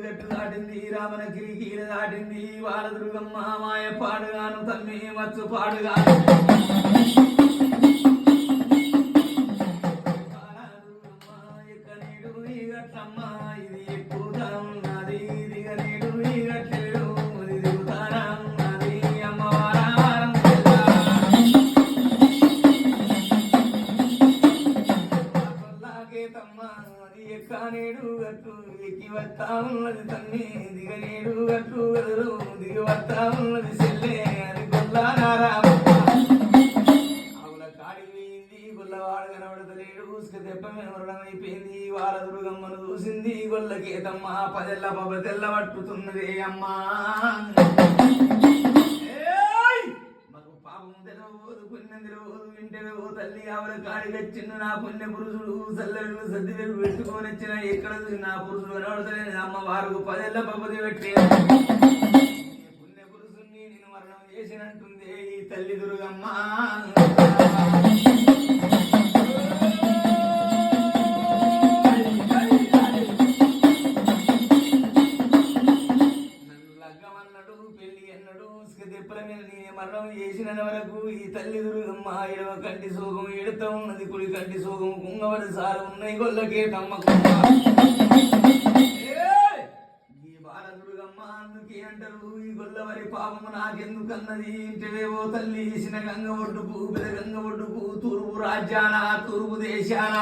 గట్టు దాటింది రామనగిరి కీల దాటింది బాలదుర్గమ్మ మాయ పాడుగాను తమ్మి మచ్చు పాడుగాను ఎక్కనేడు ఈ గట్లమ్మ ఇది ఎక్కువగా ఉన్నది దిగనేడు ఈ గట్టెడు ఇది దిగుతారా ఉన్నది అమ్మవారం తమ్మ అది ఎక్కనేడు గట్టు ఎక్కి వస్తా ఉన్నది తమ్మి దిగనేడు గట్టు గదులు దిగి వస్తా ఉన్నది సెల్లే అది గొల్లారా గొల్లవాడు కనబడతలేడు దెబ్బ వినవడం అయిపోయింది బాలదుర్గమ్మను చూసింది గొల్లకేతమ్మ పదెల్ల పబ తెల్ల పట్టుతున్నది అమ్మా మాకు పాపం తెలవదు పుణ్యం తెలవదు వింటేవో తల్లి ఆవిడ కాడికి వచ్చిండు నా పుణ్య పురుషుడు చల్లడు సర్ది వెలుగు పెట్టుకొని వచ్చిన ఎక్కడ నా పురుషుడు కనబడతలేదు అమ్మ వారు పదెల్ల పబ్బది పెట్టి పుణ్య పురుషుణ్ణి నేను మరణం చేసినట్టుంది ఈ తల్లి దుర్గమ్మ మరణం చేసిన వరకు ఈ తల్లి దుర్గమ్మ ఎడమ కంటి సోగం ఎడుతా ఉన్నది కుడి కంటి సోగం కుంగవడి సారు ఉన్నాయి గొల్లకే తమ్మకు ఈ బాలదుర్గమ్మ అందుకే అంటారు ఈ గొల్లవరి పాపము నాకెందుకన్నది ఇంటవేవో తల్లి ఇసిన గంగ ఒడ్డుకు పెదగంగ ఒడ్డుకు తూర్పు రాజ్యాన తూర్పు దేశాన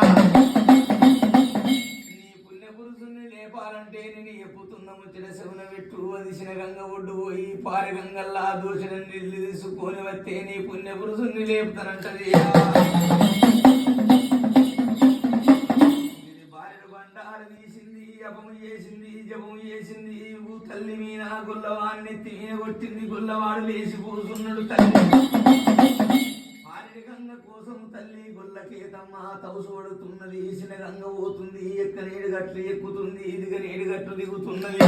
లేపాలంటే నేను ఎప్పుతున్న ముచ్చట శవున పెట్టు అదిసిన గంగ ఒడ్డు పోయి పారి గంగల్లా దూషణ నీళ్లు తీసుకొని వస్తే నీ పుణ్య పురుషుణ్ణి లేపుతానంటది భార్యను బండారు తీసింది అపము చేసింది జపము చేసింది తల్లి మీన గొల్లవాడిని తీన కొట్టింది గొల్లవాడు లేచి కూర్చున్నాడు తల్లి గంగ కోసం తల్లి గొల్లకేతమ్మ తవసోడుతున్నది ఈసిన గంగ పోతుంది ఎక్కనేడు గట్లు ఎక్కుతుంది ఇదిగ నేడు గట్లు దిగుతున్నది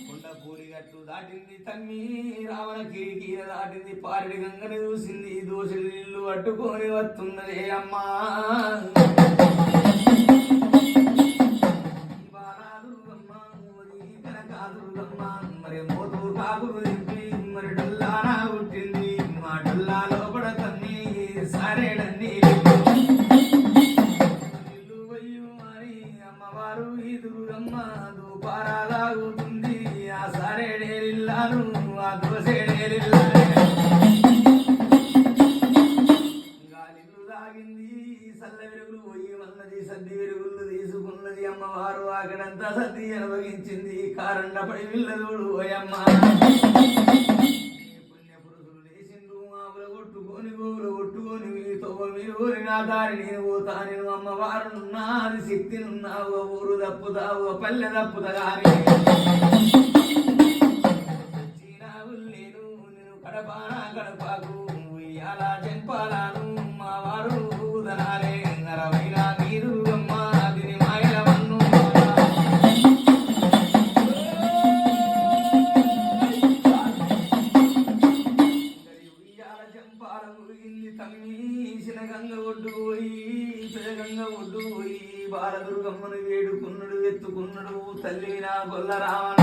కొండపూరి గట్లు దాటింది తమ్మి రావణ కిరికీర దాటింది పారిడి గంగని చూసింది దోషులు నీళ్లు అడ్డుకొని వస్తున్నదే అమ్మా బాలాదుర్గమ్మ కనకాదుర్గమ్మ మరి మోతూరు కాకులు దింపి మరి డొల్లానా పుట్టింది మా డొల్లా లోపల తమ్మి సారేడన్ని అని అమ్మవారు ఈ దుర్గమ్మ దూపారాలాగుతుంది ఆ సారేడేరిల్లాను ఆ దోసేడేరిల్లాను గాలిలు తాగింది సల్ల వెలుగులు పోయి ఉన్నది సద్ది వెలుగులు తీసుకున్నది అమ్మవారు అక్కడంతా సద్ది అనుభవించింది కారండ పడి విల్లదోడు ఓయమ్మ కొట్టుకొని మీరు నా దారి నేను పోతా నేను అమ్మవారునున్నా అది శక్తి నున్నావు ఊరు తప్పుతావు పల్లె తప్పుతాగాని నేను నేను కడపానా కడపాకు అలా చెంపాలను మా వారు ఊదనాలే నరవైనా మీరు అమ్మ దీని మాయల మన్ను తమ్మీసిన గంగ ఒడ్డు పోయి పెదగంగ ఒడ్డు పోయి బాలదుర్గమ్మను వేడుకున్నాడు ఎత్తుకున్నాడు తల్లి నా గొల్ల రావణ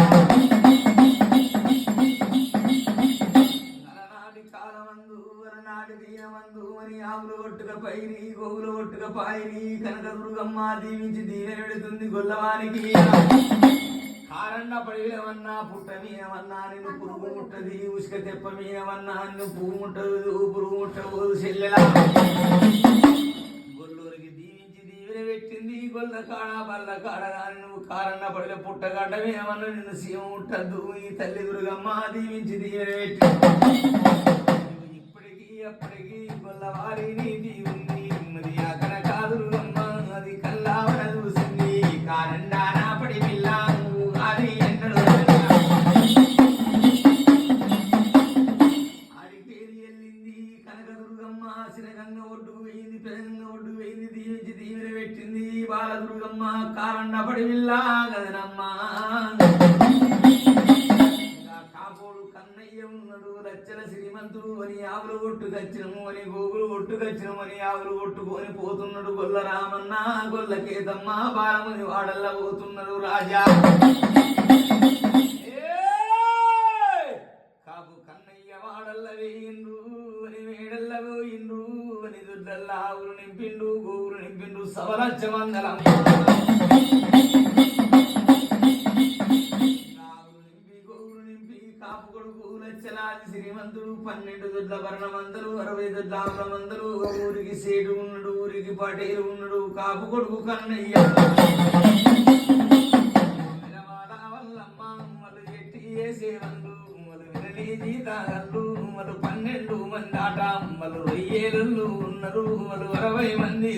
అలనాటి కాలమందు అలనాటి దీనమందు అని ఆవులు ఒట్టుక పైరి గోగులు ఒట్టుక పాయిరి కనకదుర్గమ్మ దీవించి దీవెన పెడుతుంది గొల్లవానికి కారన్న పడిలమన్నా పుట్ట మీనమన్నా నిన్ను పురుగు ముట్టది ఉసుక తెప్ప మీనమన్నా నిన్ను పువ్వు ముట్టదు పురుగు ముట్టబోదు చెల్లెలా గొల్లూరికి దీవించి దీవెన పెట్టింది గొల్ల కాడ బల్ల కాడగా నువ్వు కారన్న పడిల పుట్టగడ్డ మీనమన్నా నిన్ను సీమ ముట్టద్దు ఈ తల్లి దుర్గమ్మ దీవించి దీవెన పెట్టి ఇప్పటికీ అప్పటికీ గొల్లవారిని దీవుంది మరి అక్కడ కాదుర్గమ్మ అది కల్లావన చూసింది కారండానా పడి పిల్ల ఆడికేరి వెళ్ళింది కనకదుర్గమ్మ సినగంగ ఒడ్డుకు వేయింది పెదగంగ ఒడ్డుకు వేయింది దీవించి దీవెన పెట్టింది బాలదుర్గమ్మ కారండ పడి పిల్ల గదనమ్మ కాపోడు కన్నయ్య ఉన్నాడు రచ్చల సిరిమ శ్రీమంతుడు అని ఆవులు ఒట్టుకొచ్చినము అని గోగులు ఒట్టుకొచ్చినము అని ఆవులు ఒట్టుకొని పోతున్నాడు గొల్ల రామన్న గొల్ల కేతమ్మ బాలముని వాడల్లా పోతున్నాడు రాజా కాపు కన్నయ్య వాడల్ల వేయిండ్రు అని వేడల్ల పోయిండ్రు అని దుడ్డల్లా ఆవులు నింపిండు గోగులు నింపిండు సవలచ్చ మంగళం శ్రీమంతుడు 12 దొడ్ల వర్ణమందరు 60 దొడ్ల ఆవులమందరు ఊరికి సేటు ఉన్నాడు ఊరికి పటేలు ఉన్నాడు కాపు కొడుకు కన్నయ్య వల్లమ్మ మలు ఎట్టి వేసేవండు మలు వినలే జీతాగల్లు మలు 12 మంది ఆట మలు రొయ్యేలు ఉన్నారు మలు 60 మంది